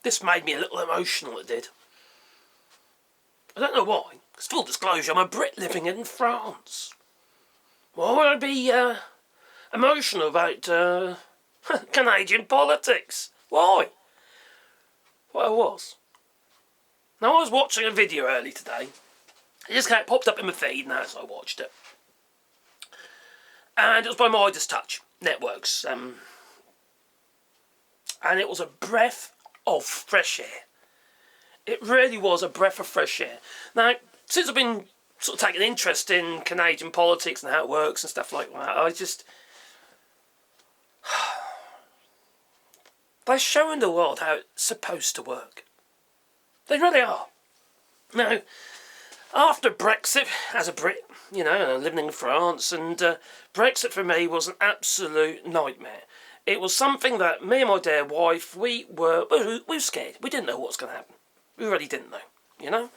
This made me a little emotional, it did. I don't know why, because full disclosure, I'm a Brit living in France. Why would I be emotional about Canadian politics? Why? Well, I was. Now, I was watching a video early today. It just kind of popped up in my feed now, so I watched it. And it was by Midas Touch Networks. And it was a breath of fresh air. It really was a breath of fresh air. Now, since I've been sort of taking interest in Canadian politics and how it works and stuff like that, I just... They're showing the world how it's supposed to work. They really are. Now, after Brexit, as a Brit, you know, living in France, and Brexit for me was an absolute nightmare. It was something that me and my dear wife, we were scared. We didn't know what was going to happen. We really didn't know, you know.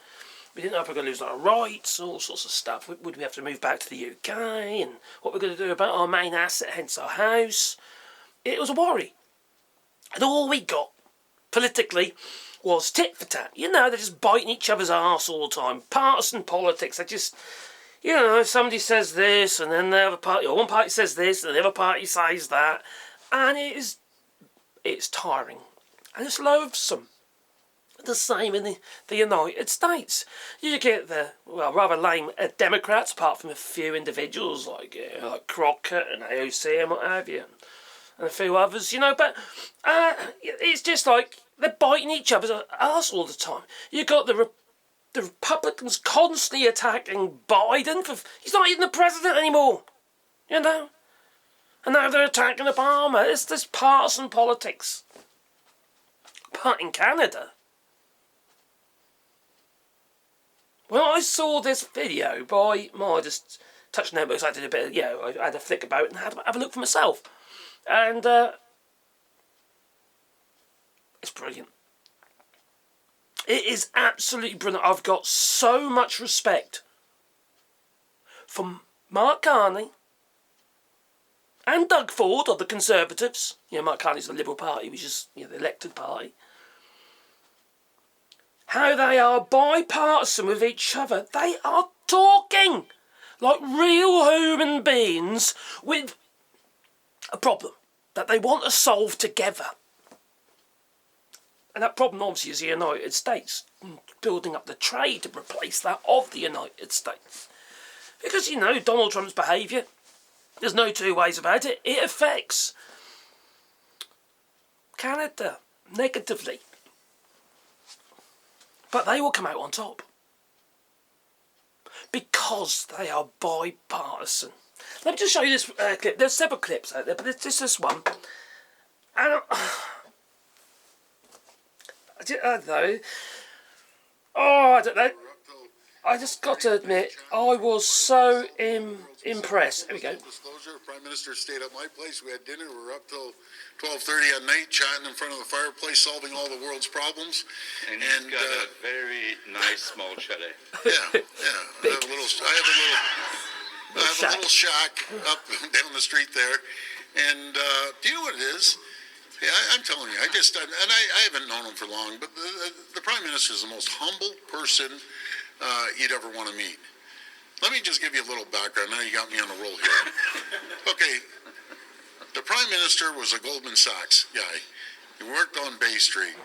We didn't know if we were going to lose our rights, all sorts of stuff. Would we have to move back to the UK, and what we're going to do about our main asset, hence our house. It was a worry. And all we got, politically, was tit for tat. You know, they're just biting each other's arse all the time. Partisan politics, they just... You know, somebody says this, and then the other party, or one party says this, and the other party says that. And it's tiring. And it's loathsome. The same in the United States. You get the, well, rather lame Democrats, apart from a few individuals like Crockett and AOC and what have you, and a few others, you know, but it's just like they're biting each other's arse all the time. You got the Republicans constantly attacking Biden for he's not even the president anymore, you know, and now they're attacking Obama. It's this partisan politics. But in Canada, when I saw this video by Midas Touch Networks, I did a bit of, I had a flick about it and had a look for myself. And it's brilliant. It is absolutely brilliant. I've got so much respect for Mark Carney and Doug Ford of the Conservatives. You know, Mark Carney's the Liberal Party, which is, you know, the elected party. How they are bipartisan with each other. They are talking like real human beings with a problem that they want to solve together. And that problem obviously is the United States, building up the trade to replace that of the United States. Because, you know, Donald Trump's behaviour, there's no two ways about it, it affects Canada negatively. But they will come out on top. Because they are bipartisan. Let me just show you this clip. There's several clips out there, but it's just this one. And I don't know. Oh, I don't know. I just got to admit, I was so impressed. Here we go. Disclosure, Prime Minister stayed at my place. We had dinner. We were up till 12:30 at night, chatting in front of the fireplace, solving all the world's problems. And you've got a very nice small chalet. Yeah. I have a little shack up down the street there. And do you know what it is? Yeah, I'm telling you, I haven't known him for long, but the Prime Minister is the most humble person you'd ever want to meet. Let me just give you a little background. Now you got me on a roll here. Okay, the Prime Minister was a Goldman Sachs guy. He worked on Bay Street.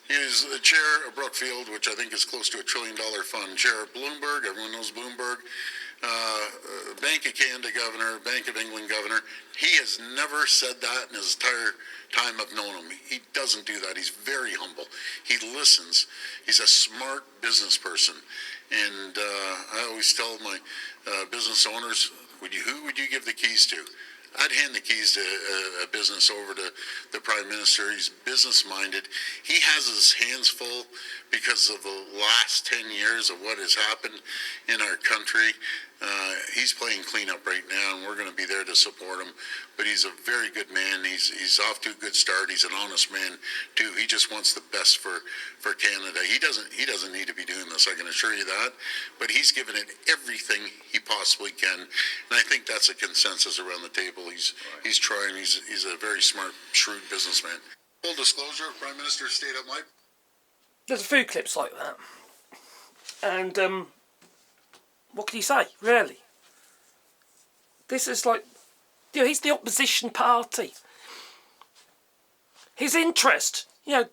He was the chair of Brookfield, which I think is close to $1 trillion fund. Chair of Bloomberg, everyone knows Bloomberg. Bank of Canada governor, Bank of England governor. He has never said that in his entire time I've known him. He doesn't do that. He's very humble. He listens. He's a smart business person. And I always tell my business owners, who would you give the keys to? I'd hand the keys to a business over to the Prime Minister. He's business-minded. He has his hands full because of the last 10 years of what has happened in our country. He's playing cleanup right now, and we're going to be there to support him. But he's a very good man. He's off to a good start. He's an honest man, too. He just wants the best for Canada. He doesn't need to be doing this, I can assure you that. But he's given it everything he possibly can. And I think that's a consensus around the table. He's trying. He's a very smart, shrewd businessman. Full disclosure, Prime Minister stayed at my there's a few clips like that. And, what can you say, really? This is like, you know, he's the opposition party. His interest, you know,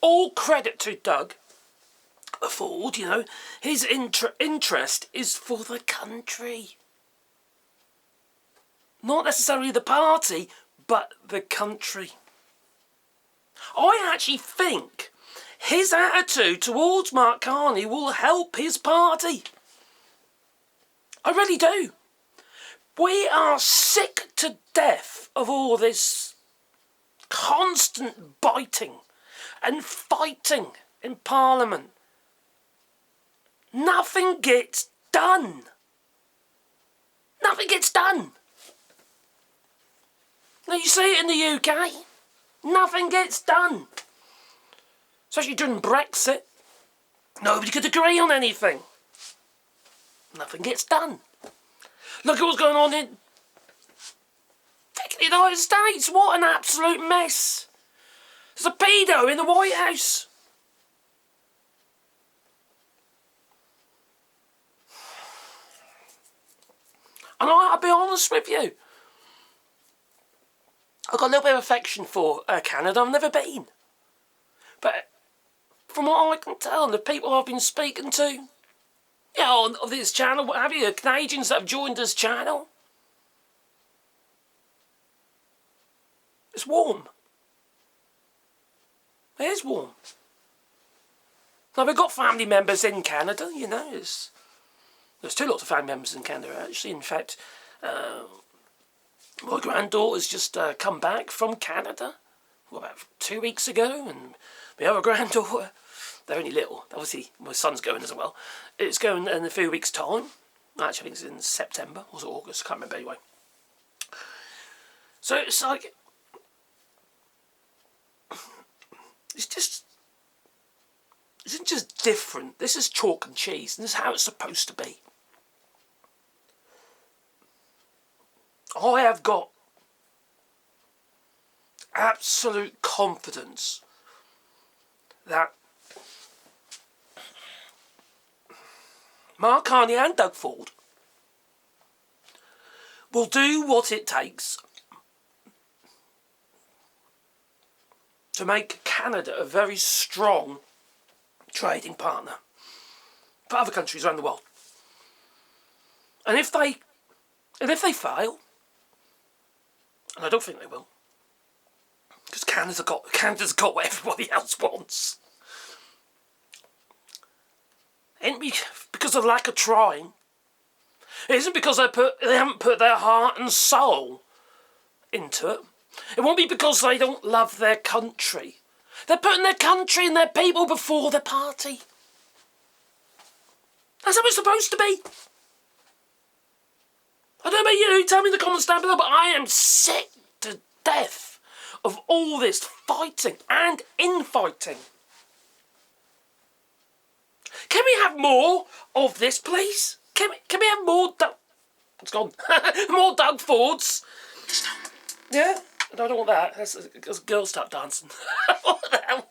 all credit to Doug Ford, you know, his interest is for the country. Not necessarily the party, but the country. I actually think his attitude towards Mark Carney will help his party. I really do. We are sick to death of all this constant biting and fighting in Parliament. Nothing gets done. Nothing gets done. Now you see it in the UK. Nothing gets done. Especially during Brexit. Nobody could agree on anything. Nothing gets done. Look at what's going on in the United States. What an absolute mess. There's a pedo in the White House. And I'll be honest with you. I've got a little bit of affection for Canada. I've never been. But from what I can tell, and the people I've been speaking to, you know, on this channel, what have you, Canadians that have joined this channel, it's warm. It is warm. Now, we've got family members in Canada, you know. There's two lots of family members in Canada, actually. In fact, my granddaughter's just come back from Canada about 2 weeks ago, and my other granddaughter, they're only little. Obviously, my son's going as well. It's going in a few weeks' time. Actually, I think it's in September, or was it August? I can't remember anyway. So it's like, it's isn't just different. This is chalk and cheese, and this is how it's supposed to be. I have got absolute confidence that Mark Carney and Doug Ford will do what it takes to make Canada a very strong trading partner for other countries around the world. And if they fail, and I don't think they will, because Canada's got what everybody else wants. It ain't because of lack of trying. It isn't because they haven't put their heart and soul into it. It won't be because they don't love their country. They're putting their country and their people before the party. That's how it's supposed to be. I don't know about you, tell me in the comments down below, but I am sick to death of all this fighting and infighting. Can we have more of this, please? Can we have more it's gone. More Doug Fords. Yeah? No, I don't want that. That's girls start dancing. What the hell?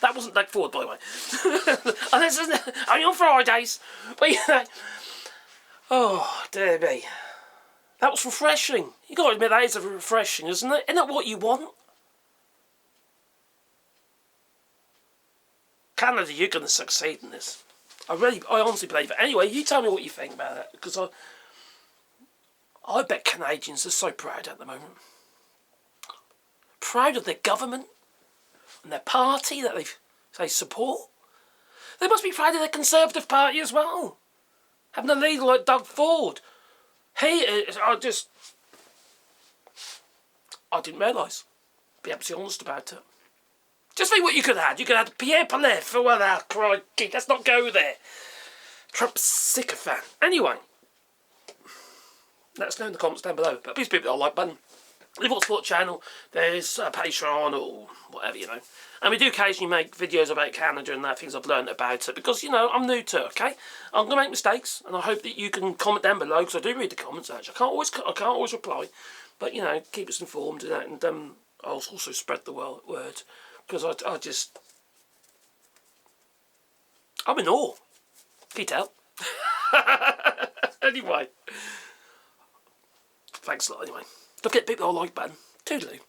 That wasn't Doug Ford, by the way. And this is only on Fridays. But yeah. Oh, dear me. That was refreshing. You got to admit that is refreshing, isn't it? Isn't that what you want? Canada, you're going to succeed in this. I honestly believe it. Anyway, you tell me what you think about it, because I bet Canadians are so proud at the moment. Proud of their government and their party that they support. They must be proud of their Conservative Party as well. Having a leader like Doug Ford. I didn't realise. Be absolutely honest about it. Just think what you could have had. You could have had Pierre Poliev. Well, crikey, let's not go there. Trump sycophant. Anyway. Let us know in the comments down below. But please hit the like button. If you support the channel, there's a Patreon or whatever, you know. And we do occasionally make videos about Canada and that, things I've learned about it. Because, you know, I'm new to it, okay? I'm going to make mistakes. And I hope that you can comment down below, because I do read the comments, actually. I can't always reply. But, you know, keep us informed and that. And I'll also spread the word. Because I just... I'm in awe. Can you tell? Anyway. Thanks a lot, anyway. Don't forget to hit the like button. Toodaloo.